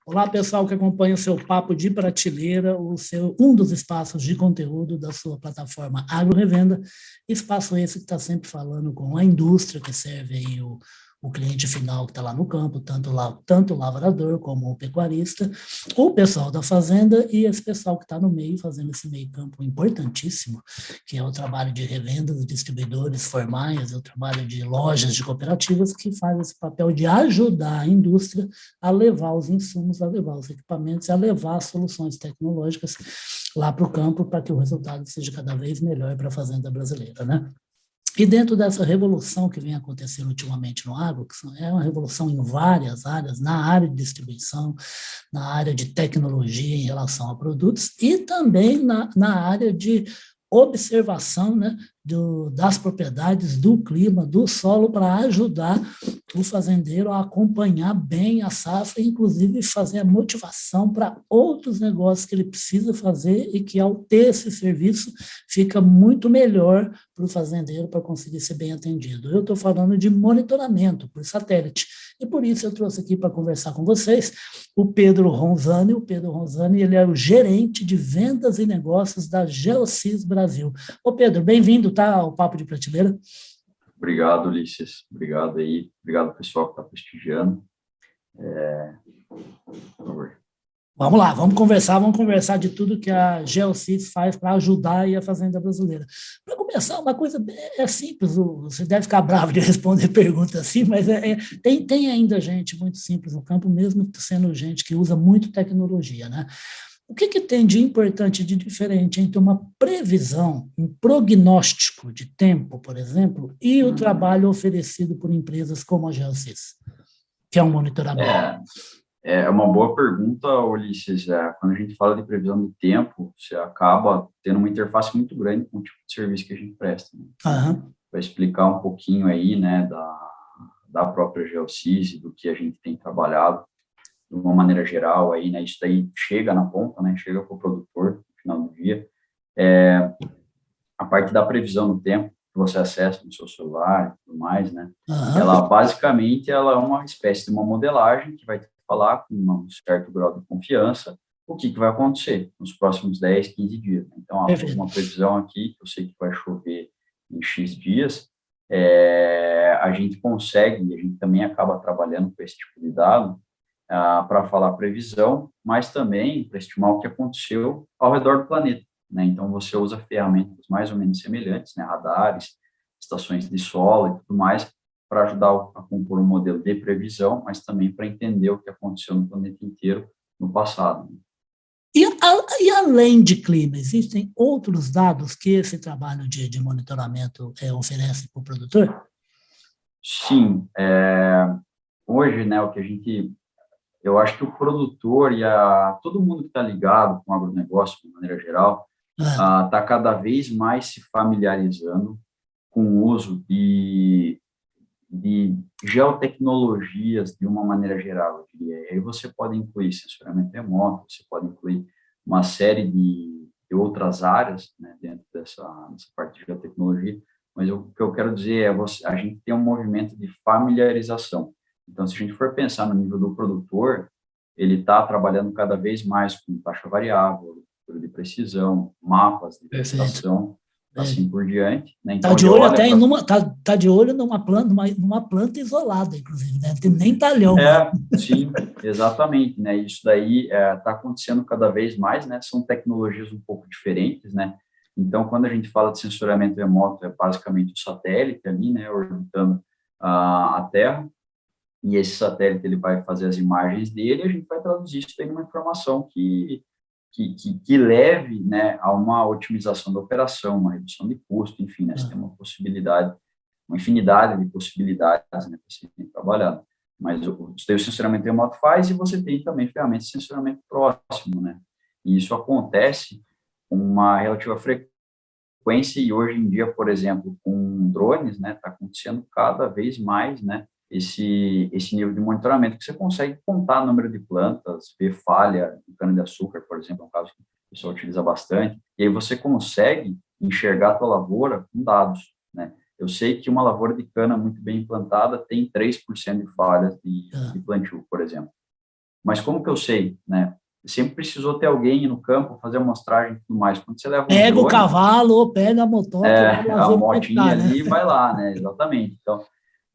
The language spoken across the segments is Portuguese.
Olá, pessoal que acompanha o seu Papo de Prateleira, um dos espaços de conteúdo da sua plataforma Agro Revenda, espaço esse que está sempre falando com a indústria que serve aí o cliente final que está lá no campo, tanto o lavrador como o pecuarista, o pessoal da fazenda e esse pessoal que está no meio, fazendo esse meio campo importantíssimo, que é o trabalho de revendas, distribuidores formais, é o trabalho de lojas, de cooperativas, que faz esse papel de ajudar a indústria a levar os insumos, a levar os equipamentos, a levar as soluções tecnológicas lá para o campo para que o resultado seja cada vez melhor para a fazenda brasileira, né? E dentro dessa revolução que vem acontecendo ultimamente no agro, que é uma revolução em várias áreas, na área de distribuição, na área de tecnologia em relação a produtos e também na área de observação, né, das propriedades, do clima, do solo, para ajudar o fazendeiro a acompanhar bem a safra, inclusive fazer a motivação para outros negócios que ele precisa fazer e que, ao ter esse serviço, fica muito melhor para o fazendeiro para conseguir ser bem atendido. Eu estou falando de monitoramento por satélite, e por isso eu trouxe aqui para conversar com vocês o Pedro Ronzani. O Pedro Ronzani, ele é o gerente de vendas e negócios da Geosys Brasil. Ô Pedro, bem-vindo, tá, ao Papo de Prateleira. Obrigado, Ulisses. Obrigado aí. Obrigado, pessoal que está prestigiando. Por favor. Vamos lá, vamos conversar de tudo que a Geosys faz para ajudar aí a fazenda brasileira. Para começar, uma coisa simples, você deve ficar bravo de responder perguntas assim, mas tem ainda gente muito simples no campo, mesmo sendo gente que usa muito tecnologia, né? O que tem de importante, de diferente entre uma previsão, um prognóstico de tempo, por exemplo, e o trabalho oferecido por empresas como a Geosys, que é um monitoramento? É uma boa pergunta, Ulisses. Quando a gente fala de previsão do tempo, você acaba tendo uma interface muito grande com o tipo de serviço que a gente presta, né? Aham. Vai explicar um pouquinho aí, né, da própria Geosys, do que a gente tem trabalhado de uma maneira geral aí, né? Isso daí chega na ponta, né? Chega para o produtor no final do dia. A parte da previsão do tempo que você acessa no seu celular e tudo mais, né? Ela, Aham. basicamente, ela é uma espécie de uma modelagem que vai te falar com um certo grau de confiança o que vai acontecer nos próximos 10, 15 dias. Então, Perfeito. uma previsão aqui, que eu sei que vai chover em X dias, a gente consegue, e a gente também acaba trabalhando com esse tipo de dado, para falar previsão, mas também para estimar o que aconteceu ao redor do planeta, né? Então, você usa ferramentas mais ou menos semelhantes, né? Radares, estações de solo e tudo mais, para ajudar a compor um modelo de previsão, mas também para entender o que aconteceu no planeta inteiro no passado. E além de clima, existem outros dados que esse trabalho de monitoramento oferece para o produtor? Sim, hoje, né, o que a gente, eu acho que o produtor e todo mundo que está ligado com o agronegócio, de maneira geral, Ah, está cada vez mais se familiarizando com o uso de geotecnologias de uma maneira geral, eu diria. E aí você pode incluir sensoramento remoto, você pode incluir uma série de outras áreas, né, dentro dessa parte de geotecnologia, mas o que eu quero dizer é a gente tem um movimento de familiarização. Então, se a gente for pensar no nível do produtor, ele está trabalhando cada vez mais com taxa variável, de precisão, mapas de perfeito. vegetação, assim por diante, né? Tá Então, de ele olho olha até para tá de olho numa planta isolada, inclusive, né? Não tem nem talhão lá. sim, exatamente, né? Isso daí está acontecendo cada vez mais, né? São tecnologias um pouco diferentes, né? Então, quando a gente fala de sensoriamento remoto, é basicamente o satélite ali, né? Orbitando a Terra, e esse satélite ele vai fazer as imagens dele, e a gente vai traduzir isso em uma informação que leve, né, a uma otimização da operação, uma redução de custo, enfim, né? Você tem uma possibilidade, uma infinidade de possibilidades, né, para ser trabalhado. Mas você tem o sensoramento remoto faz e você tem também ferramentas de sensoramento próximo, né? E isso acontece com uma relativa frequência e hoje em dia, por exemplo, com drones, né, está acontecendo cada vez mais, né, esse nível de monitoramento que você consegue contar o número de plantas, ver falha em cana-de-açúcar, por exemplo, é um caso que o pessoal utiliza bastante, e aí você consegue enxergar a tua lavoura com dados, né? Eu sei que uma lavoura de cana muito bem implantada tem 3% de falhas de plantio, por exemplo. Mas como que eu sei, né? Sempre precisou ter alguém no campo, fazer a amostragem e tudo mais. Quando você leva um Pega o drone, cavalo ou pega a motoca, vai lá a ver como é que motinha tá, né? ali vai lá, né? Exatamente. Então,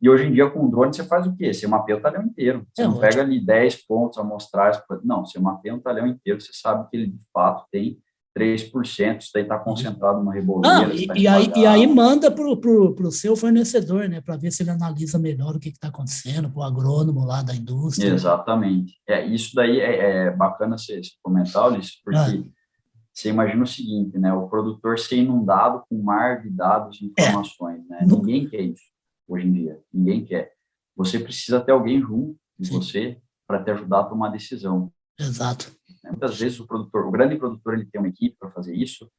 e hoje em dia, com o drone, você faz o quê? Você mapeia o talhão inteiro. Você É não pega ótimo. ali 10 pontos amostrados. Não, você mapeia um talhão inteiro. Você sabe que ele, de fato, tem 3%. Isso daí está concentrado numa Não, reboleira, está e aí espalhado. manda pro seu fornecedor, né, para ver se ele analisa melhor o que está acontecendo, para o agrônomo lá da indústria. Exatamente. Isso daí é bacana você comentar, Ulisses, Ah, porque você imagina o seguinte, né? O produtor ser inundado com um mar de dados e é, informações, né? no- Ninguém quer isso hoje em dia. Ninguém quer. Você precisa ter alguém junto de sim, você para te ajudar a tomar decisão. exato. Muitas vezes o grande produtor, ele tem uma equipe para fazer isso,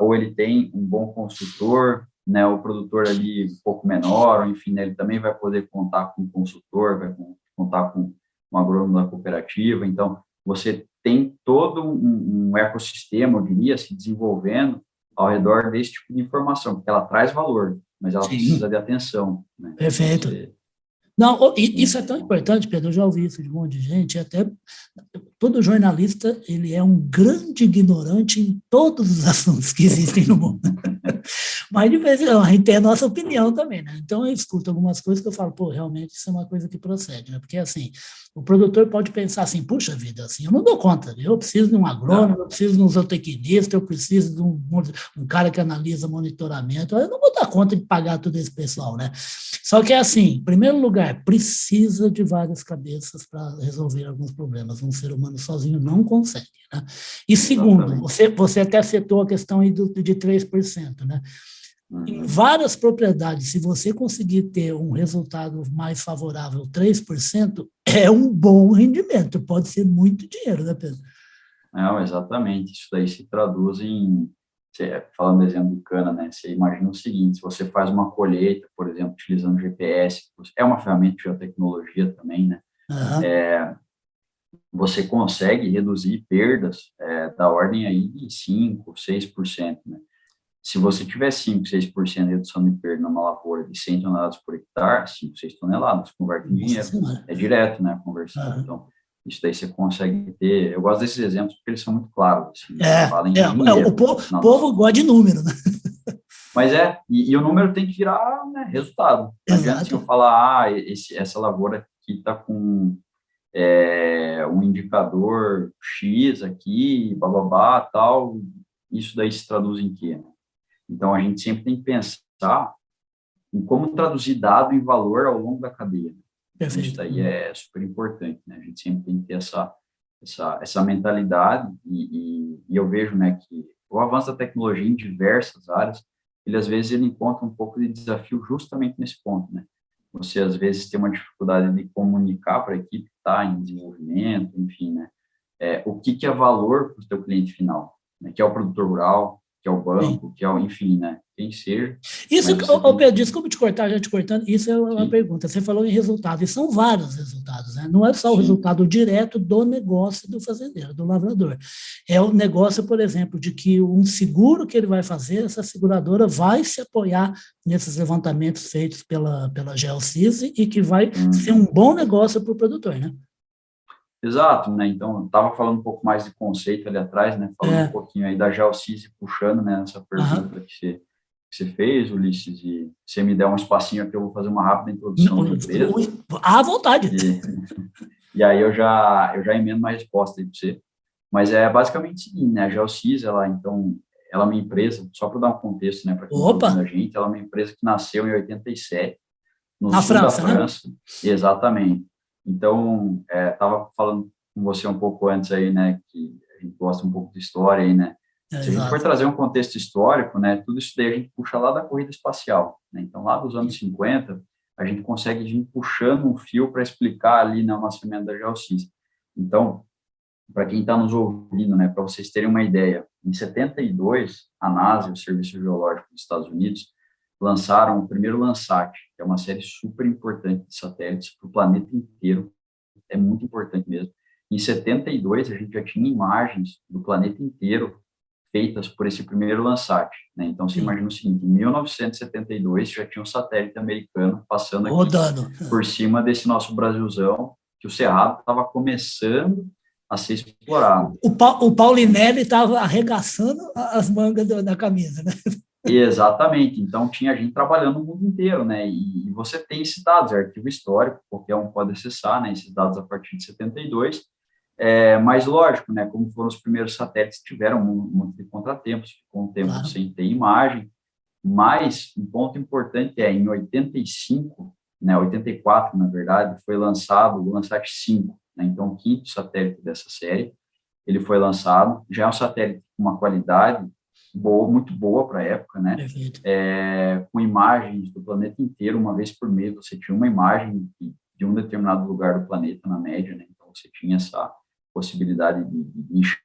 ou ele tem um bom consultor, né? O produtor ali um pouco menor, ou enfim, né, ele também vai poder contar com um consultor, vai contar com um agrônomo da cooperativa. Então, você tem todo um ecossistema, eu diria, se desenvolvendo ao redor desse tipo de informação, porque ela traz valor, mas ela precisa Sim, de atenção, né? Então, perfeito. você Não, tem isso é tão importante, Pedro, eu já ouvi isso de um monte de gente, até todo jornalista, ele é um grande ignorante em todos os assuntos que existem no mundo. Mas de vez em quando a gente tem a nossa opinião também, né? Então eu escuto algumas coisas que eu falo, pô, realmente isso é uma coisa que procede, né? Porque assim, o produtor pode pensar assim, puxa vida, assim, eu não dou conta, eu preciso de um agrônomo, eu preciso de um zootecnista, eu preciso de um cara que analisa monitoramento, eu não vou dar conta de pagar todo esse pessoal, né? Só que é assim, em primeiro lugar, precisa de várias cabeças para resolver alguns problemas. Um ser humano sozinho não consegue, né? E segundo, exatamente. você até citou a questão aí de 3%, né? Em Uhum. várias propriedades, se você conseguir ter um resultado mais favorável, 3%, é um bom rendimento. Pode ser muito dinheiro, né, Pedro? Não, exatamente. Isso daí se traduz em, falando do exemplo de cana, né? Você imagina o seguinte: se você faz uma colheita, por exemplo, utilizando GPS, é uma ferramenta de geotecnologia também, né? Uhum. Você consegue reduzir perdas da ordem aí de 5, 6%, né? Se você tiver 5, 6% de redução de perda numa lavoura de 100 toneladas por hectare, 5, 6 toneladas, converte em Nossa dinheiro. Senhora. É direto, né, a conversão. Uhum. Então, isso daí você consegue ter. Eu gosto desses exemplos porque eles são muito claros, assim, né? Fala em O dinheiro. povo gosta de número, né? Mas e o número tem que virar, né, resultado. Não adianta assim, Exato. eu falar, essa lavoura aqui está com um indicador X aqui, bababá, tal. Isso daí se traduz em quê? Né? Então, a gente sempre tem que pensar em como traduzir dado em valor ao longo da cadeia. Então, isso Perfeito. daí é super importante, né? A gente sempre tem que ter essa mentalidade e eu vejo, né, que o avanço da tecnologia em diversas áreas, ele às vezes ele encontra um pouco de desafio justamente nesse ponto, né? Você às vezes tem uma dificuldade de comunicar para a equipe que está em desenvolvimento, enfim, né? O que é valor para o seu cliente final, né? Que é o produtor rural, que é o Sim. banco, que é o, enfim, né? Quem ser, Isso, mas você tem Pedro, desculpa te cortar, já te cortando, isso é uma que, pergunta. Você falou em resultado, e são vários resultados, né? Não é só o sim, resultado direto do negócio do fazendeiro, do lavrador. É o negócio, por exemplo, de que um seguro que ele vai fazer, essa seguradora vai se apoiar nesses levantamentos feitos pela Geocise e que vai ser um uhum. bom negócio para o produtor, né? Exato, né? Então, eu estava falando um pouco mais de conceito ali atrás, né? Falando um É, pouquinho aí da Geocise, puxando, né, essa aham. pergunta que você fez, Ulisses, e se você me der um espacinho aqui, eu vou fazer uma rápida introdução da empresa, À vontade. e, e aí eu já emendo uma resposta aí para você. Mas é basicamente o seguinte, né? A Geocise, então, ela é uma empresa, só para dar um contexto, né, para quem está Opa, ouvindo a gente, ela é uma empresa que nasceu em 87, no na sul da França, né? França, exatamente. Então, estava falando com você um pouco antes aí, né, que a gente gosta um pouco de história aí, né? É, Se a gente for exato. trazer um contexto histórico, né, tudo isso daí a gente puxa lá da corrida espacial, né? Então, lá dos anos 50, a gente consegue vir puxando um fio para explicar ali, né, o nascimento da Geosys. Então, para quem está nos ouvindo, né, para vocês terem uma ideia, em 72, a NASA, o Serviço Geológico dos Estados Unidos, lançaram o primeiro Landsat, que é uma série super importante de satélites para o planeta inteiro, é muito importante mesmo. Em 72, a gente já tinha imagens do planeta inteiro feitas por esse primeiro Landsat, né? Então, você Sim. imagina o seguinte, em 1972 já tinha um satélite americano passando aqui Rodando. por cima desse nosso Brasilzão, que o Cerrado estava começando a ser explorado. O Paulinelli estava arregaçando as mangas da camisa, né? Exatamente, então tinha gente trabalhando no mundo inteiro, né, e você tem esses dados, é arquivo histórico, qualquer um pode acessar, né, esses dados a partir de 72, mas lógico, né, como foram os primeiros satélites, tiveram um monte de contratempos, ficou um tempo Claro. sem ter imagem, mas um ponto importante em 85, né, 84, na verdade, foi lançado o Landsat 5, né, então o quinto satélite dessa série, ele foi lançado, já é um satélite com uma qualidade boa, muito boa para a época, né? Com imagens do planeta inteiro, uma vez por mês você tinha uma imagem de um determinado lugar do planeta, na média, né? Então você tinha essa possibilidade de enxergar,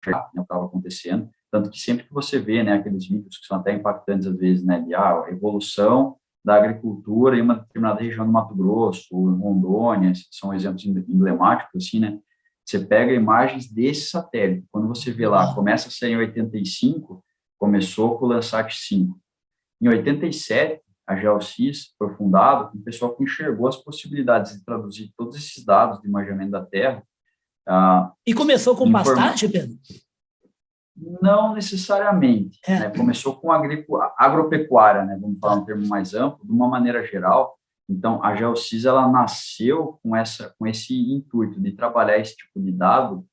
né, o que estava acontecendo, tanto que sempre que você vê, né, aqueles vídeos que são até impactantes às vezes, né, de a evolução da agricultura em uma determinada região do Mato Grosso, ou em Rondônia, são exemplos emblemáticos, assim, né? Você pega imagens desse satélite, quando você vê lá, começa a ser em 85, começou com o Landsat 5. Em 87, a GeoCIS foi fundada com o pessoal que enxergou as possibilidades de traduzir todos esses dados de imaginamento da Terra. E começou com pastagem, Pedro? Não necessariamente. Né? Começou com agropecuária, né? Vamos falar um termo mais amplo, de uma maneira geral. Então, a GeoCIS, ela nasceu com esse intuito de trabalhar esse tipo de dado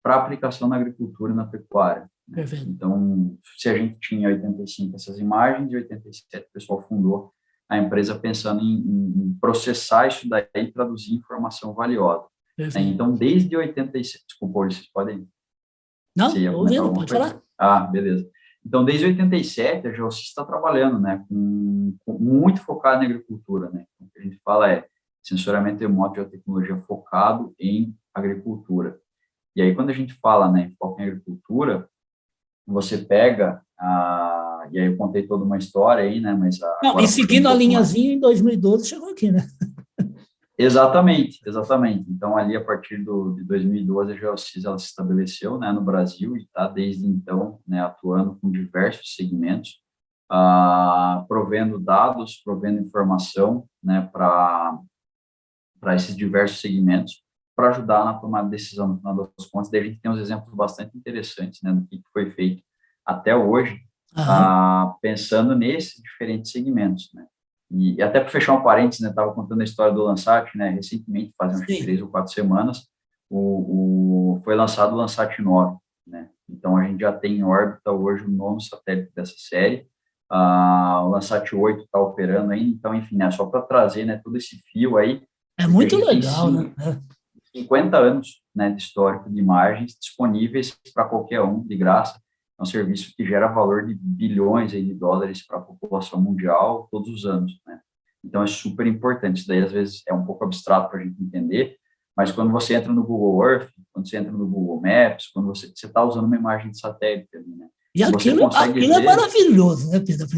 para aplicação na agricultura e na pecuária. Perfeito. Então, se a gente tinha em 85 essas imagens, em 87 o pessoal fundou a empresa pensando em processar isso daí e traduzir informação valiosa. Perfeito. Então, desde 87... Desculpa, vocês podem... Não, ouvindo, pode falar. Ah, beleza. Então, desde 87, a GeoCIS está trabalhando, né, muito focado em agricultura, né? O que a gente fala é sensoriamento remoto de geotecnologia focado em agricultura. E aí, quando a gente fala, né, em foco em agricultura, você pega, e aí eu contei toda uma história aí, né, mas... Não, e seguindo a linhazinha, em 2012 chegou aqui, né? Exatamente. Então, ali, a partir de 2012, a GeoCIS, ela se estabeleceu, né, no Brasil e está, desde então, né, atuando com diversos segmentos, provendo dados, provendo informação, né, para esses diversos segmentos, para ajudar na tomada de decisão no final das contas. Daí a gente tem uns exemplos bastante interessantes, né, do que foi feito até hoje, pensando nesses diferentes segmentos, né. E até para fechar um parênteses, né, estava contando a história do Landsat, né, recentemente, faz uns 3 ou 4 semanas, foi lançado o Landsat 9, né, então a gente já tem em órbita hoje o 9º satélite dessa série, o Landsat 8 está operando ainda, então, enfim, né, só para trazer, né, todo esse fio aí. É muito legal, né? 50 anos, né, de histórico de imagens disponíveis para qualquer um, de graça. É um serviço que gera valor de bilhões aí de dólares para a população mundial todos os anos, né? Então, é super importante. Isso daí, às vezes, é um pouco abstrato para a gente entender, mas quando você entra no Google Earth, quando você entra no Google Maps, quando você está usando uma imagem de satélite ali, né? E aquilo é maravilhoso, né, Pedro? A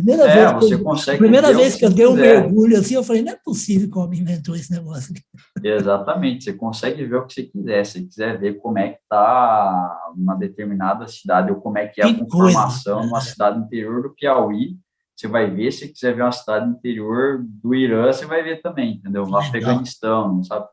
primeira vez que eu dei um mergulho assim, eu falei, não é possível que o homem inventou esse negócio aqui. Exatamente, você consegue ver o que você quiser. Se você quiser ver como é que está uma determinada cidade, ou como é que é a conformação numa cidade interior do Piauí, você vai ver. Se você quiser ver uma cidade interior do Irã, você vai ver também, entendeu? No Afeganistão, sabe?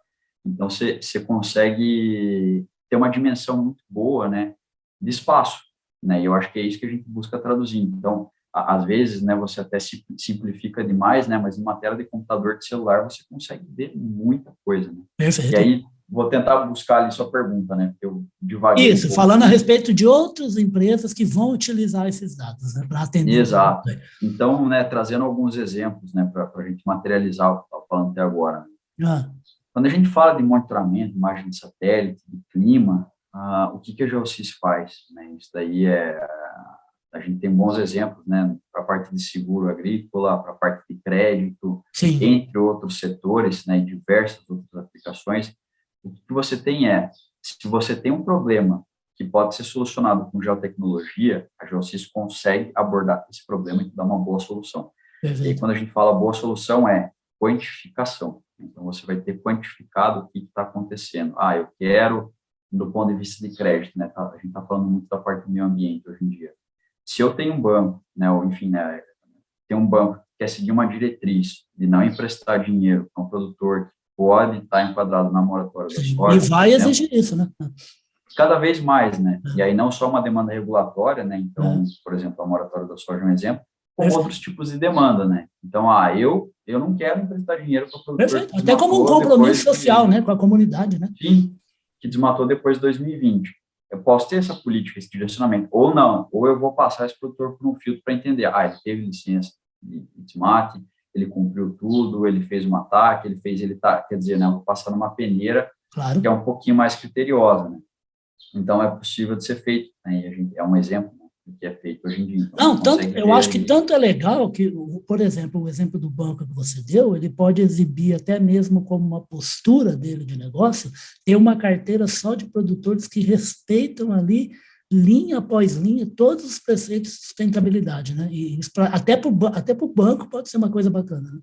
Então, você consegue ter uma dimensão muito boa, né, de espaço. Né, e eu acho que é isso que a gente busca traduzir. Então, às vezes, né, você até simplifica demais, né, mas numa tela de computador, de celular, você consegue ver muita coisa, né? Perfeito. E aí, vou tentar buscar ali sua pergunta, né, porque eu devaguei. Isso, falando a respeito de outras empresas que vão utilizar esses dados, né, para atender. Exato. Então, né, trazendo alguns exemplos, né, para a gente materializar o que eu estava falando até agora. Quando a gente fala de monitoramento, imagem de satélite, de clima, o que a GeoCIS faz, né? Isso daí a gente tem bons exemplos, né, para a parte de seguro agrícola, para a parte de crédito, entre outros setores, né, e diversas outras aplicações. O que você tem se você tem um problema que pode ser solucionado com geotecnologia, a GeoCIS consegue abordar esse problema e dar uma boa solução. E aí, quando a gente fala boa solução, quantificação. Então, você vai ter quantificado o que está acontecendo. Eu quero, do ponto de vista de crédito, né? A gente está falando muito da parte do meio ambiente hoje em dia. Se eu tenho um banco, né, ou enfim, né, tem um banco que quer seguir uma diretriz de não emprestar dinheiro para um produtor que pode estar enquadrado na moratória da Sim. soja. E vai exigir isso, né? Cada vez mais, né? E aí não só uma demanda regulatória, né? Então, por exemplo, a moratória da soja é um exemplo, como outros tipos de demanda, né? Então, eu não quero emprestar dinheiro para o produtor Perfeito. que Até como um desmatou compromisso depois social, né, com a comunidade, né? Sim, que desmatou depois de 2020. Eu posso ter essa política, esse direcionamento, ou não, ou eu vou passar esse produtor por um filtro para entender, ele teve licença de desmate, ele cumpriu tudo, ele fez um ataque, quer dizer, né, eu vou passar numa peneira Claro. que é um pouquinho mais criteriosa, né? Então, é possível de ser feito, né? É um exemplo, né, do que é feito hoje em dia. Então, Não, eu acho que tanto é legal que, por exemplo, o exemplo do banco que você deu, ele pode exibir até mesmo como uma postura dele de negócio, ter uma carteira só de produtores que respeitam ali, linha após linha, todos os preceitos de sustentabilidade, né? E isso até para o banco pode ser uma coisa bacana, né?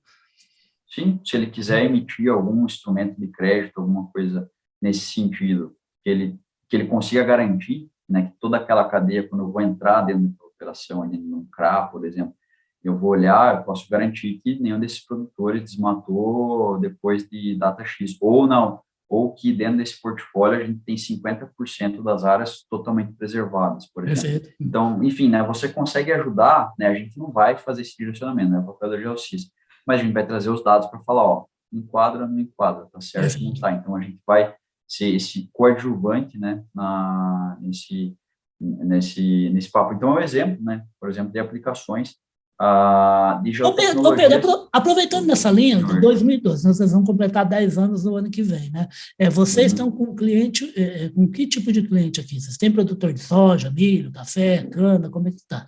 Sim, se ele quiser emitir algum instrumento de crédito, alguma coisa nesse sentido, que ele consiga garantir, né, que toda aquela cadeia, quando eu vou entrar dentro da operação, ali no CRA, por exemplo, eu vou olhar, eu posso garantir que nenhum desses produtores desmatou depois de data X, ou não, ou que dentro desse portfólio a gente tem 50% das áreas totalmente preservadas, por exemplo. Perfeito. Então, enfim, né, você consegue ajudar, né, a gente não vai fazer esse direcionamento, né, é o papel da GeoSys, mas a gente vai trazer os dados para falar, enquadra, não enquadra, tá certo, não tá. Então, a gente vai ser esse coadjuvante, né, nesse papo. Então, é um exemplo, né, por exemplo, de aplicações de geotecnologia. Pedro, aproveitando nessa linha, de 2012, vocês vão completar 10 anos no ano que vem, né? Vocês estão com cliente, com que tipo de cliente aqui? Vocês têm produtor de soja, milho, café, cana, como é que está?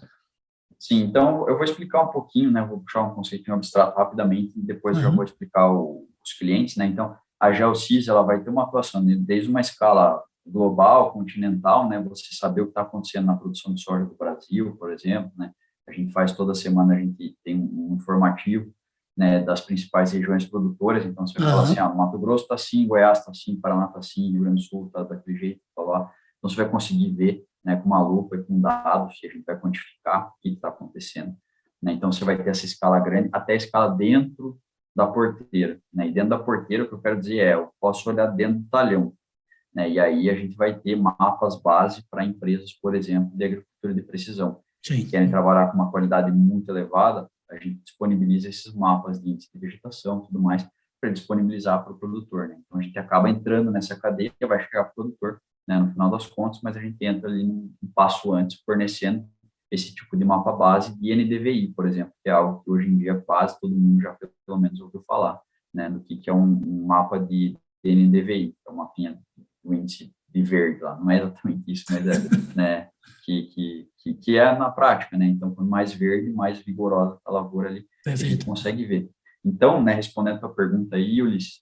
Sim, então eu vou explicar um pouquinho, né? Vou puxar um conceitinho abstrato rapidamente e depois eu já vou explicar os clientes, né? Então, a GeoSys, ela vai ter uma atuação desde uma escala global, continental, né? Você saber o que está acontecendo na produção de soja do Brasil, por exemplo, né? A gente faz toda semana, a gente tem um informativo, né, das principais regiões produtoras, então você vai falar assim, Mato Grosso está assim, Goiás está assim, Paraná está assim, Rio Grande do Sul está daquele jeito, tá lá. Então você vai conseguir ver, né, com uma lupa e com dados, que a gente vai quantificar o que está acontecendo, né? Então você vai ter essa escala grande, até a escala dentro da porteira, né? E dentro da porteira, o que eu quero dizer eu posso olhar dentro do talhão, né? E aí a gente vai ter mapas base para empresas, por exemplo, de agricultura de precisão, que querem trabalhar com uma qualidade muito elevada. A gente disponibiliza esses mapas de índice de vegetação e tudo mais para disponibilizar para o produtor, né? Então, a gente acaba entrando nessa cadeia, vai chegar para o produtor, né, no final das contas, mas a gente entra ali um passo antes, fornecendo esse tipo de mapa base de NDVI, por exemplo, que é algo que hoje em dia quase todo mundo já pelo menos ouviu falar, né, do que é um mapa de NDVI, que é uma mapinha do índice de verde lá, não é exatamente isso, mas né, que é na prática, né? Então, quanto mais verde, mais vigorosa a lavoura ali, a gente consegue ver. Então, né, respondendo a tua pergunta aí, Ulisses,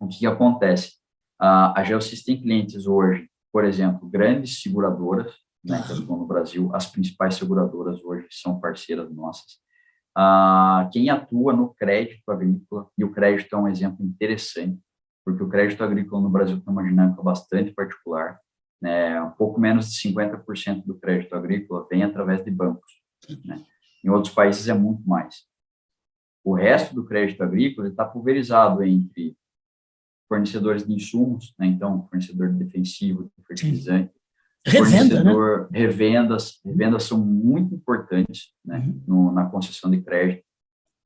o que acontece? A GeoSys tem clientes hoje, por exemplo, grandes seguradoras, né, que atuam no Brasil, as principais seguradoras hoje são parceiras nossas. Quem atua no crédito agrícola, e o crédito é um exemplo interessante, porque o crédito agrícola no Brasil tem uma dinâmica bastante particular, né? Um pouco menos de 50% do crédito agrícola vem através de bancos, né? Em outros países é muito mais. O resto do crédito agrícola está pulverizado entre fornecedores de insumos, né? Então, fornecedor de defensivo, de fertilizante, fornecedor, né? Revendas são muito importantes, né? Na concessão de crédito,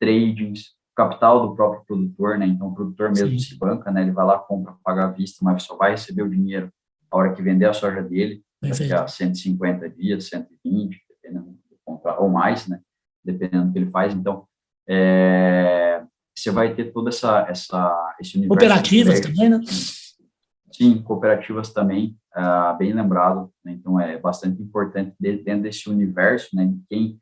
tradings, capital do próprio produtor, né? Então, o produtor mesmo se banca, né? Ele vai lá, compra, paga à vista, mas só vai receber o dinheiro a hora que vender a soja dele, daqui a 150 dias, 120, dependendo do contrato, ou mais, né? Dependendo do que ele faz. Então, você vai ter toda esse universo. Cooperativas também, né? Sim, cooperativas também, bem lembrado, né? Então, é bastante importante dentro desse universo, né? De quem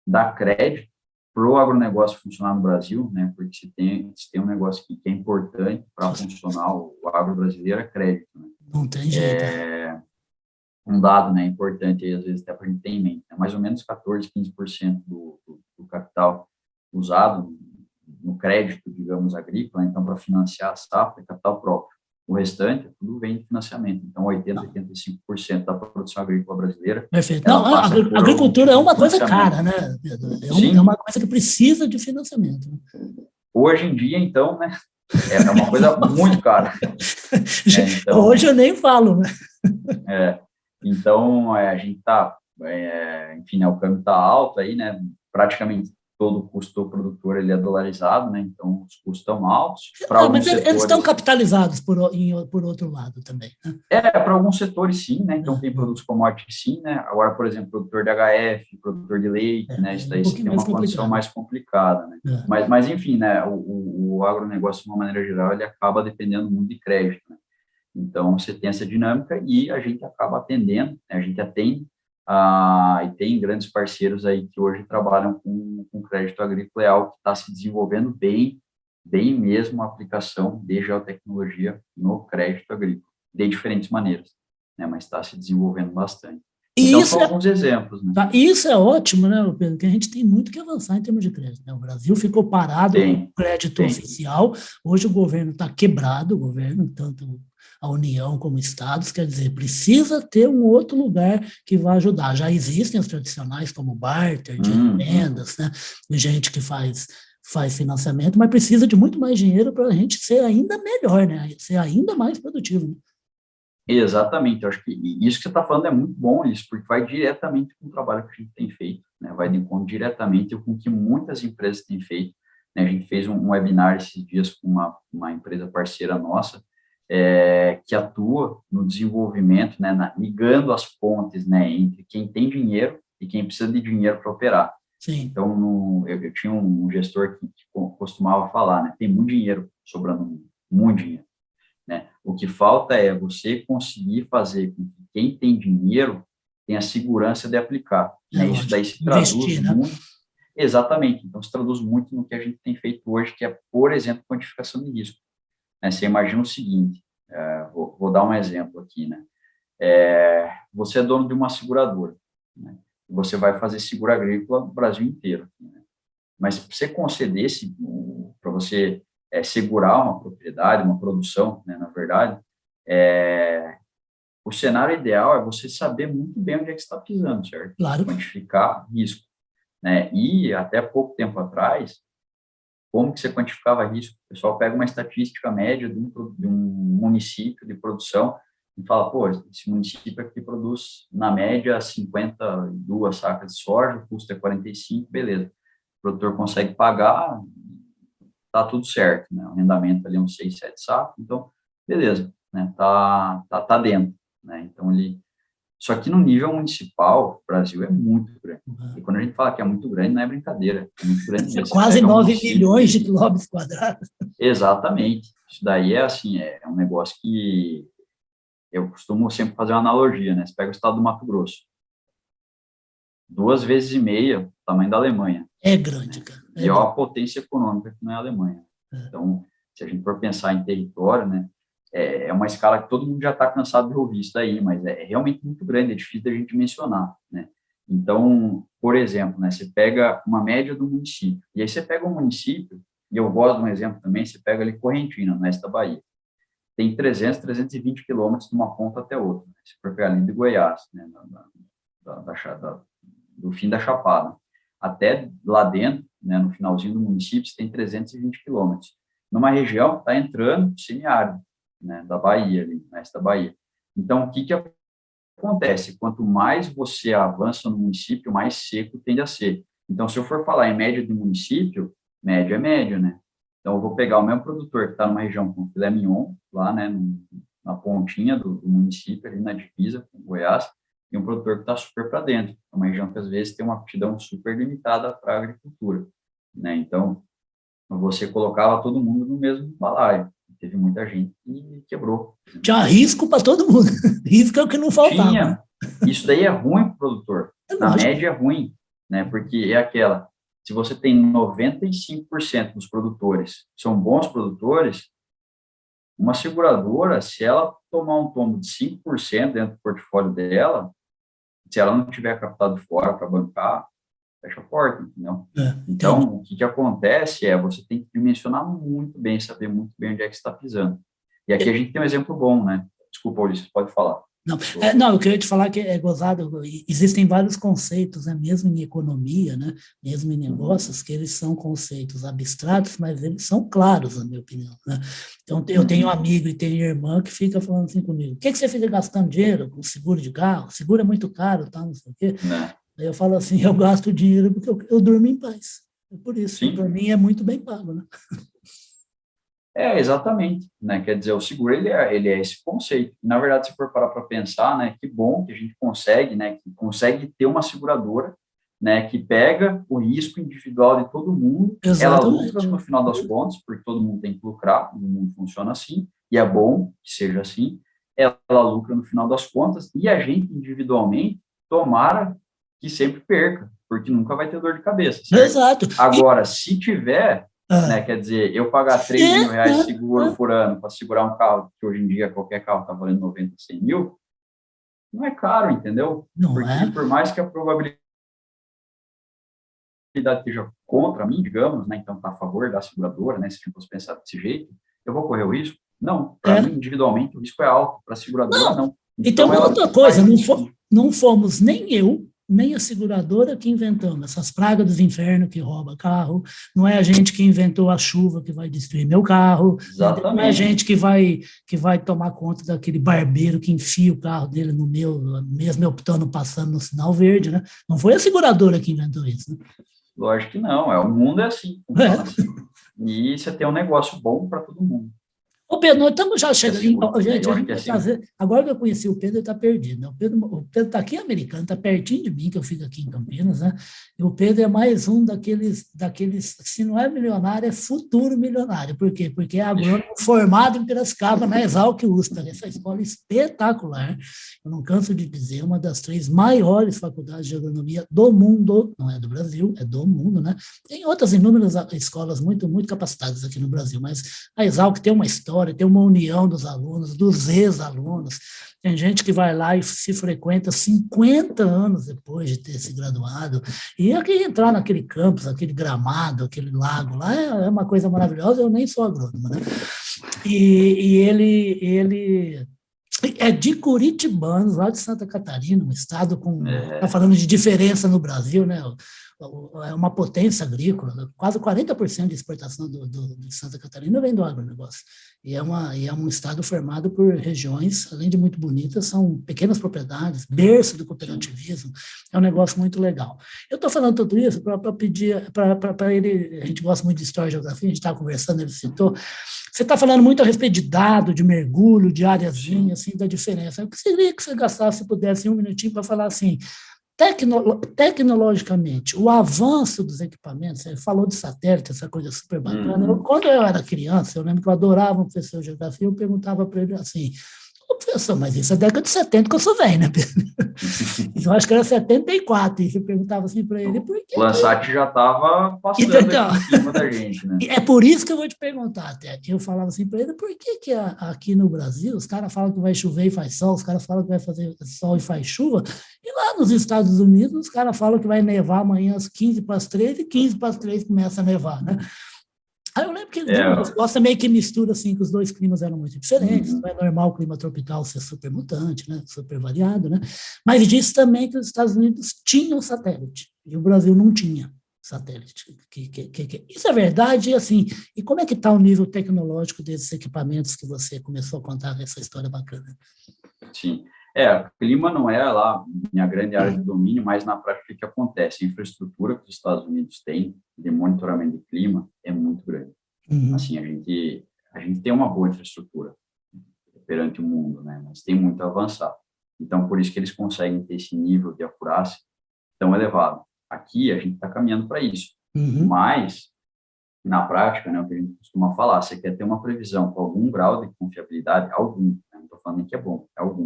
dá crédito para o agronegócio funcionar no Brasil, né? Porque se tem um negócio que é importante para funcionar o agro brasileiro é crédito, né? Não tem jeito. Um dado, né, importante, aí, às vezes, até para a gente ter em mente, né? Mais ou menos 14, 15% do capital usado no crédito, digamos, agrícola, então, para financiar a safra, é capital próprio. O restante, tudo vem de financiamento. Então, 80, 85% da produção agrícola brasileira. Perfeito. Não, a agricultura é uma coisa cara, né, Pedro? É uma coisa que precisa de financiamento. Hoje em dia, então, né, É uma coisa muito cara. Então, hoje eu nem falo, né? Então, a gente está, enfim, né, o câmbio está alto aí, né? Praticamente todo o custo do produtor ele é dolarizado, né? Então, os custos estão altos. Para alguns mas eles estão setores, capitalizados por outro lado também, né? para alguns setores sim, né? Então, tem produtos commodity sim, né? Agora, por exemplo, produtor de HF, produtor de leite, né? Isso daí pouquinho tem mais uma condição mais complicada, né? Mas, enfim, né? O agronegócio, de uma maneira geral, ele acaba dependendo muito de crédito, né? Então, você tem essa dinâmica e a gente acaba atendendo, né? A gente atende e tem grandes parceiros aí que hoje trabalham com crédito agrícola, é algo que está se desenvolvendo bem mesmo a aplicação de geotecnologia no crédito agrícola, de diferentes maneiras, né? Mas está se desenvolvendo bastante. Então, são alguns exemplos, né? Isso é ótimo, né, Pedro? Porque a gente tem muito que avançar em termos de crédito, né? O Brasil ficou parado com crédito oficial, hoje o governo está quebrado, o governo, tanto a União como estados, quer dizer, precisa ter um outro lugar que vai ajudar. Já existem os tradicionais, como barter, de vendas, né? Gente que faz financiamento, mas precisa de muito mais dinheiro para a gente ser ainda melhor, né? Ser ainda mais produtivo, né? Exatamente, eu acho que isso que você está falando é muito bom, isso, porque vai diretamente com o trabalho que a gente tem feito, né? Vai de encontro diretamente com o que muitas empresas têm feito, né? A gente fez um webinar esses dias com uma empresa parceira nossa, que atua no desenvolvimento, né? Ligando as pontes, né? Entre quem tem dinheiro e quem precisa de dinheiro para operar. Sim. Então, eu tinha um gestor que costumava falar, né? Tem muito dinheiro sobrando, muito dinheiro, né? O que falta é você conseguir fazer com que quem tem dinheiro tenha segurança de aplicar, né? Isso daí se traduz muito, exatamente, então se traduz muito no que a gente tem feito hoje, que é, por exemplo, quantificação de risco, né? Você imagina o seguinte, vou dar um exemplo aqui, né? Você é dono de uma seguradora, né? Você vai fazer seguro agrícola no Brasil inteiro, né? Mas para você conceder para você segurar uma propriedade, uma produção, né, na verdade, o cenário ideal é você saber muito bem onde é que você está pisando, certo? Claro. Quantificar risco, né? E até pouco tempo atrás, como que você quantificava risco? O pessoal pega uma estatística média de um município de produção e fala, pô, esse município aqui produz, na média, 52 sacas de soja, o custo é 45, beleza. O produtor consegue pagar, tá tudo certo, né? O arrendamento ali é uns 6, 7 sacos, então, beleza, né? Tá dentro, né? Então, só que no nível municipal, o Brasil é muito grande. E quando a gente fala que é muito grande, não é brincadeira, é muito grande mesmo. Quase 9 milhões de quilômetros quadrados. Exatamente. Isso daí é assim, é um negócio que eu costumo sempre fazer uma analogia, né? Você pega o estado do Mato Grosso, 2,5 vezes o tamanho da Alemanha. É grande, cara. E é uma potência econômica que não é a Alemanha. Então, se a gente for pensar em território, né, é uma escala que todo mundo já está cansado de ouvir isso daí, mas é realmente muito grande, é difícil da gente mencionar, né? Então, por exemplo, né, você pega uma média do município, e aí você pega um município, e eu gosto de um exemplo também, você pega ali Correntina, no oeste da Bahia, tem 320 quilômetros de uma ponta até outra, né? Se for pegar ali de Goiás, né, do fim da Chapada, até lá dentro, né, no finalzinho do município, você tem 320 quilômetros. Numa região que está entrando semiárido, né, da Bahia, ali, oeste da Bahia. Então, o que acontece? Quanto mais você avança no município, mais seco tende a ser. Então, se eu for falar em média de município, média é média, né? Então, eu vou pegar o mesmo produtor que está numa região com filé mignon, lá, né, na pontinha do município, ali na divisa com Goiás, e um produtor que está super para dentro. É uma região que, às vezes, tem uma aptidão super limitada para a agricultura, né? Então, você colocava todo mundo no mesmo balaio. Teve muita gente que quebrou. Tinha risco para todo mundo. Risco é o que não faltava. Tinha. Isso daí é ruim para o produtor. Na média é ruim, né? Porque é aquela, se você tem 95% dos produtores que são bons produtores, uma seguradora, se ela tomar um tombo de 5% dentro do portfólio dela, se ela não tiver captado fora para bancar, fecha a porta, entendeu? Então, o que acontece é, você tem que dimensionar muito bem, saber muito bem onde é que você está pisando. E aqui a gente tem um exemplo bom, né? Desculpa, Ulisses, pode falar. Não, eu queria te falar que é gozado, existem vários conceitos, né, mesmo em economia, né, mesmo em negócios, que eles são conceitos abstratos, mas eles são claros, na minha opinião, né? Então, eu tenho um amigo e tenho irmã que fica falando assim comigo, o que você fica gastando dinheiro com seguro de carro? Seguro é muito caro, tá, não sei o quê. Né? Aí eu falo assim, eu gasto dinheiro porque eu durmo em paz. É por isso, Sim. para mim é muito bem pago, né? Exatamente, né? Quer dizer, o seguro, ele é esse conceito. Na verdade, se for parar para pensar, né, que bom que a gente consegue, né, que consegue ter uma seguradora, né, que pega o risco individual de todo mundo, ela lucra Exatamente. no final das contas, porque todo mundo tem que lucrar, o mundo funciona assim, e é bom que seja assim, ela lucra no final das contas, e a gente individualmente, tomara que sempre perca, porque nunca vai ter dor de cabeça, certo? Exato. Agora, se tiver, né? Ah, Quer dizer, eu pagar 3 mil reais de seguro por ano para segurar um carro, que hoje em dia qualquer carro está valendo 90, 100 mil, não é caro, entendeu? não Porque é? por mais que a probabilidade esteja contra mim, digamos, né? Então está a favor da seguradora, né? Se a gente fosse pensar desse jeito, eu vou correr o risco? Não, para mim, É. individualmente, o risco é alto, para a seguradora, Não. não. E tem Então, uma ela outra faz coisa, isso. não fomos nem eu, nem a seguradora que inventamos essas pragas dos infernos que rouba carro, não é a gente que inventou a chuva que vai destruir meu carro, entendeu? Não é a Exatamente. gente que vai tomar conta daquele barbeiro que enfia o carro dele no meu, mesmo eu estando passando no sinal verde, né? Não foi a seguradora que inventou isso, né? Lógico que não. O mundo é assim, funciona É. assim. E você tem um negócio bom para todo mundo. Ô Pedro, nós estamos já É chegando. seguro. Gente, Eu a acho gente que é vai seguro. fazer. Agora que eu conheci o Pedro, ele está perdido. Né? O Pedro está aqui em Americana, está pertinho de mim, que eu fico aqui em Campinas, né? E o Pedro é mais um daqueles, se não é milionário, é futuro milionário. Por quê? Porque é agrônomo formado em Piracicaba, na Exalc USP, essa escola espetacular. Eu não canso de dizer, uma das 3 maiores faculdades de agronomia do mundo, não é do Brasil, é do mundo, né? Tem outras inúmeras escolas muito, muito capacitadas aqui no Brasil, mas a Exalc tem uma história, tem uma união dos alunos, dos ex-alunos. Tem gente que vai lá e se frequenta 50 anos depois de ter se graduado. E aqui entrar naquele campus, aquele gramado, aquele lago lá, é uma coisa maravilhosa. Eu nem sou agrônomo, né? E ele é de Curitibanos, lá de Santa Catarina, um estado com. Está É, falando de diferença no Brasil, né? É uma potência agrícola, né? Quase 40% de exportação de Santa Catarina vem do agronegócio. E é um estado formado por regiões, além de muito bonitas, são pequenas propriedades, berço do cooperativismo, é um negócio muito legal. Eu estou falando tudo isso para pedir, para ele, a gente gosta muito de história e geografia, a gente estava conversando, ele citou, você está falando muito a respeito de dado, de mergulho, de áreazinha, assim, da diferença. Eu queria que você gastasse, se pudesse, um minutinho para falar assim, tecnologicamente, o avanço dos equipamentos, você falou de satélite, essa coisa super bacana. Quando eu era criança, eu lembro que eu adorava um professor de geografia, eu perguntava para ele assim, ô professor, mas isso é década de 70 que eu sou velho, né, Pedro? Eu acho que era 74, e você perguntava assim para ele, por o que Landsat já estava passando Então, aqui em cima da gente, né? é por isso que eu vou te perguntar, até. Eu falava assim para ele, por que aqui no Brasil os caras falam que vai chover e faz sol, os caras falam que vai fazer sol e faz chuva, e lá nos Estados Unidos os caras falam que vai nevar amanhã às 15 para as 3 e 15 para as 3 começa a nevar, né? Aí eu lembro que ele deu uma É, resposta meio que mistura, assim, que os dois climas eram muito diferentes, uhum, não é normal o clima tropical ser super mutante, né, super variado, né, mas disse também que os Estados Unidos tinham satélite, e o Brasil não tinha satélite. Isso é verdade, e assim, e como é que está o nível tecnológico desses equipamentos que você começou a contar essa história bacana? sim. O clima não é lá minha grande área de domínio, mas na prática o que acontece? A infraestrutura que os Estados Unidos têm de monitoramento de clima é muito grande. Uhum. Assim, a gente tem uma boa infraestrutura perante o mundo, né? Mas tem muito a avançar. Então, por isso que eles conseguem ter esse nível de acurácia tão elevado. Aqui, a gente está caminhando para isso. Uhum. Mas, na prática, né, o que a gente costuma falar, você quer ter uma previsão com algum grau de confiabilidade, algum, né? Não estou falando nem que é bom, é algum,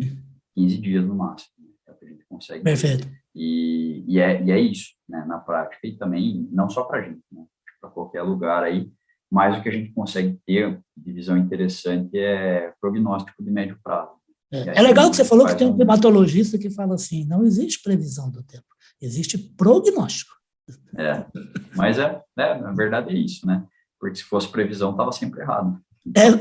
15 dias no máximo, né? É o que a gente consegue ter. Perfeito. E é isso, né, na prática, e também não só para a gente, né, para qualquer lugar aí, mas o que a gente consegue ter de visão interessante é prognóstico de médio prazo. E É legal que aí você falou que faz tem um climatologista que fala assim, não existe previsão do tempo, existe prognóstico. é, mas na verdade é isso, né? Porque se fosse previsão, estava sempre errado. Então,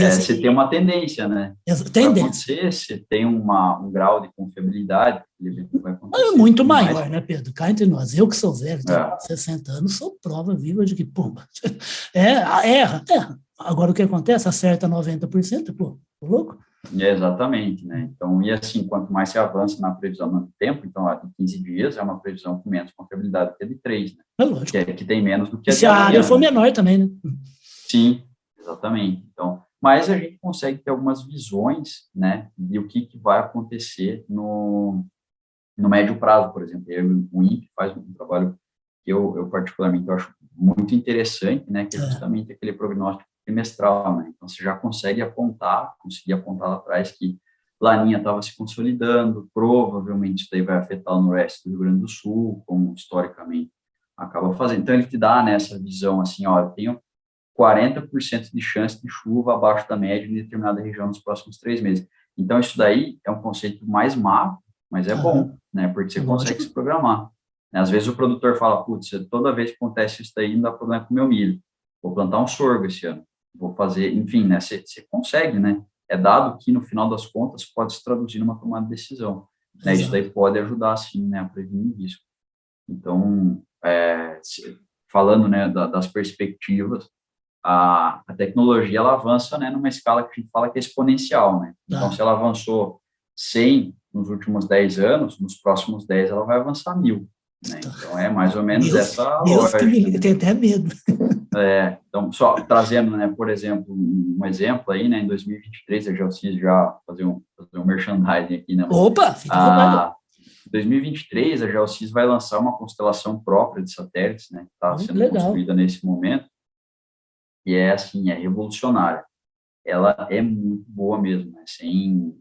assim, você tem uma tendência, né? Vai acontecer, você tem um grau de confiabilidade, que vai acontecer. É muito maior, né, Pedro? Cá entre nós, eu que sou velho, tenho 60 anos, sou prova viva de que, pô, erra. Agora o que acontece? Acerta 90%, pô, louco? Exatamente, né? Então, e assim, quanto mais você avança na previsão no tempo, então, de 15 dias é uma previsão com menos confiabilidade que a de 3, né? É lógico. Que tem menos do que a de amanhã. E se a área for menor também, né? Sim, exatamente. Então, mas a gente consegue ter algumas visões, né, de o que vai acontecer no médio prazo, por exemplo. O INPE faz um trabalho que eu particularmente acho muito interessante, né, que é justamente aquele prognóstico trimestral, né? Então, você já conseguir apontar lá atrás que Laninha estava se consolidando, provavelmente isso daí vai afetar o Noroeste do Rio Grande do Sul, como historicamente acaba fazendo. Então, ele te dá, né, essa visão assim, ó, eu tenho 40% de chance de chuva abaixo da média em determinada região nos próximos 3 meses. Então, isso daí é um conceito mais macro, mas é bom, né? Porque você consegue se programar. Às vezes o produtor fala, putz, toda vez que acontece isso daí, não dá problema com o meu milho. Vou plantar um sorgo esse ano. Vou fazer, enfim, né? Você consegue, né? É dado que, no final das contas, pode se traduzir numa tomada de decisão. Né? Isso daí pode ajudar, sim, né? A prevenir risco. Então, falando, né, das perspectivas, a tecnologia, ela avança, né, numa escala que a gente fala que é exponencial, né? Então, se ela avançou 100 nos últimos 10 anos, nos próximos 10 ela vai avançar 1000, né? Então, é mais ou menos essa lógica. Né? Tem até medo. Então, só trazendo, né, por exemplo, um exemplo aí, né, em 2023, a Geosys já fazer um merchandising aqui, né? Opa, fica à vontade. Em 2023, a Geosys vai lançar uma constelação própria de satélites, né, que está sendo construída nesse momento, e assim, é revolucionária. Ela é muito boa mesmo, né? Sem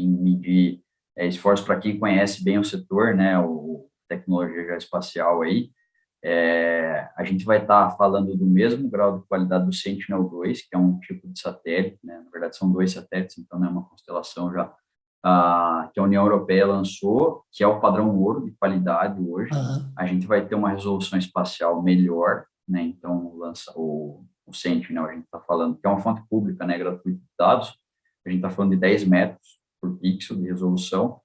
medir esforço para quem conhece bem o setor, né? O tecnologia espacial aí, a gente vai estar falando do mesmo grau de qualidade do Sentinel-2, que é um tipo de satélite, né? Na verdade, são 2 satélites, então não é uma constelação já, que a União Europeia lançou, que é o padrão ouro de qualidade hoje. A gente vai ter uma resolução espacial melhor, né? Então, lança o Sentinel, a gente está falando, que é uma fonte pública, né, gratuita de dados, a gente está falando de 10 metros por pixel de resolução.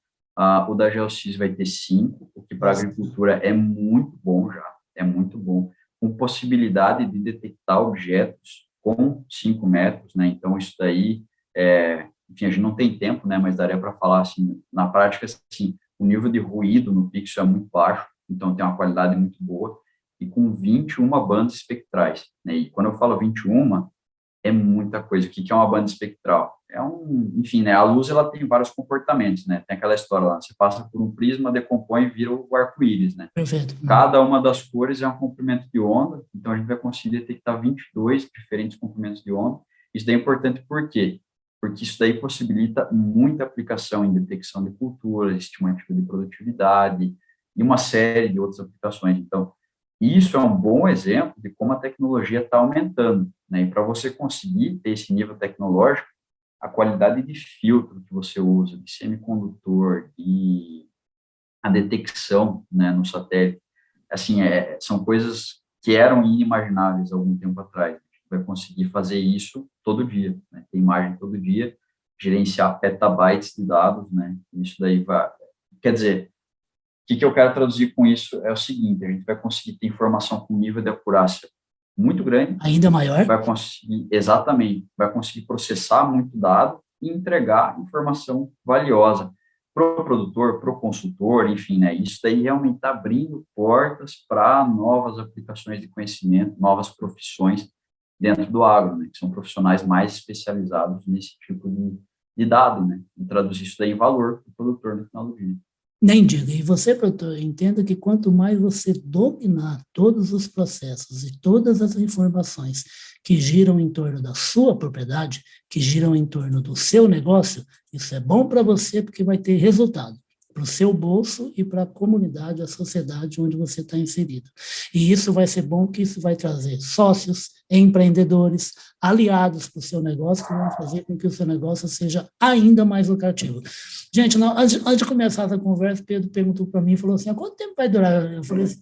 O da Geosys vai ter 5, o que para a agricultura é muito bom já, é muito bom, com possibilidade de detectar objetos com 5 metros, né? Então, isso daí, enfim, a gente não tem tempo, né, mas daria para falar, assim, na prática, assim, o nível de ruído no pixel é muito baixo, então tem uma qualidade muito boa, e com 21 bandas espectrais, né? E quando eu falo 21, é muita coisa. O que é uma banda espectral? Enfim, né? A luz, ela tem vários comportamentos, né? Tem aquela história lá, você passa por um prisma, decompõe e vira o arco-íris, né? Perfeito. Cada uma das cores é um comprimento de onda, então a gente vai conseguir detectar 22 diferentes comprimentos de onda. Isso daí é importante por quê? Porque isso daí possibilita muita aplicação em detecção de culturas, estimativa de produtividade e uma série de outras aplicações. Então, isso é um bom exemplo de como a tecnologia está aumentando, né? E para você conseguir ter esse nível tecnológico, a qualidade de filtro que você usa, de semicondutor, e a detecção, né, no satélite, assim, são coisas que eram inimagináveis há algum tempo atrás. A gente vai conseguir fazer isso todo dia, né? Ter imagem todo dia, gerenciar petabytes de dados, né? Isso daí vai... Quer dizer, o que eu quero traduzir com isso é o seguinte: a gente vai conseguir ter informação com nível de acurácia muito grande. Ainda maior. Vai conseguir processar muito dado e entregar informação valiosa para o produtor, para o consultor, enfim, né? Isso daí realmente está abrindo portas para novas aplicações de conhecimento, novas profissões dentro do agro, né? Que são profissionais mais especializados nesse tipo de dado, né? E traduzir isso daí em valor para o produtor no final do dia. Nem diga. E você, produtor, entenda que quanto mais você dominar todos os processos e todas as informações que giram em torno da sua propriedade, que giram em torno do seu negócio, isso é bom para você porque vai ter resultado. para o seu bolso e para a comunidade, a sociedade onde você está inserido. E isso vai ser bom, que isso vai trazer sócios, empreendedores, aliados para o seu negócio, que vão fazer com que o seu negócio seja ainda mais lucrativo. Gente, antes de começar essa conversa, Pedro perguntou para mim, falou assim, há quanto tempo vai durar? Eu falei assim,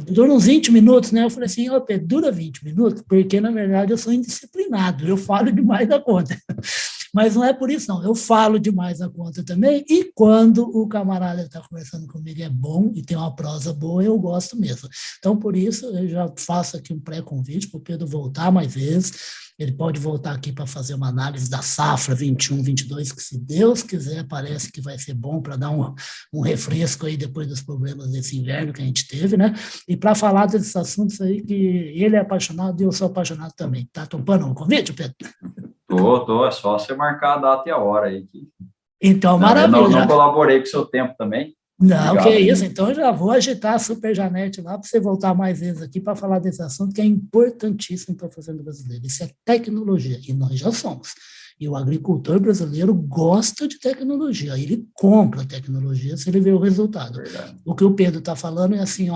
dura uns 20 minutos, né? Eu falei assim, Pedro, dura 20 minutos? Porque, na verdade, eu sou indisciplinado, eu falo demais da conta. Mas não é por isso, não. Eu falo demais a conta também, e quando o camarada está conversando comigo é bom e tem uma prosa boa, eu gosto mesmo. Então, por isso, eu já faço aqui um pré-convite para o Pedro voltar mais vezes. Ele pode voltar aqui para fazer uma análise da safra 21, 22, que, se Deus quiser, parece que vai ser bom para dar um refresco aí depois dos problemas desse inverno que a gente teve, né? E para falar desses assuntos aí que ele é apaixonado e eu sou apaixonado também. Tá topando um convite, Pedro? Tô, é só você marcar a data e a hora aí. Então, maravilha. Eu não colaborei com o seu tempo também. Não, obrigado, que isso. Aí. Então, eu já vou agitar a Super Janete lá para você voltar mais vezes aqui para falar desse assunto que é importantíssimo para a fazenda brasileira. Isso é tecnologia, e nós já somos. E o agricultor brasileiro gosta de tecnologia, ele compra tecnologia se ele vê o resultado. Verdade. O que o Pedro está falando é assim,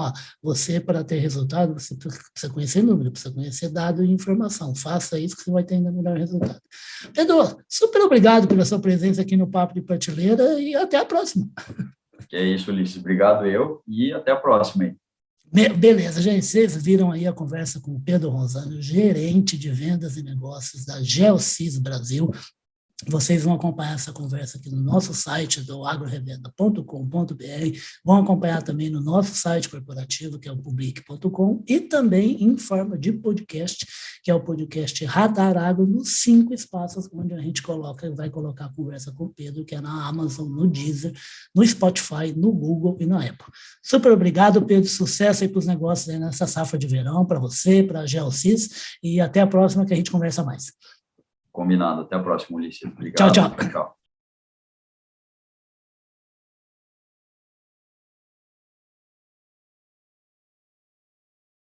você, para ter resultado, você precisa conhecer número, precisa conhecer dado e informação. Faça isso que você vai ter ainda melhor resultado. Pedro, super obrigado pela sua presença aqui no Papo de Prateleira e até a próxima. Que é isso, Ulisses. Obrigado e até a próxima aí. Beleza, gente, vocês viram aí a conversa com o Pedro Rosano, gerente de vendas e negócios da Geosys Brasil. Vocês vão acompanhar essa conversa aqui no nosso site do agrorevenda.com.br, vão acompanhar também no nosso site corporativo, que é o public.com, e também em forma de podcast, que é o podcast Radar Agro, nos 5 espaços onde a gente vai colocar a conversa com o Pedro, que é na Amazon, no Deezer, no Spotify, no Google e na Apple. Super obrigado, Pedro, sucesso aí para os negócios aí nessa safra de verão, para você, para a Geosys, e até a próxima que a gente conversa mais. Combinado. Até a próxima, Ulisses. Obrigado. Tchau. Tchau.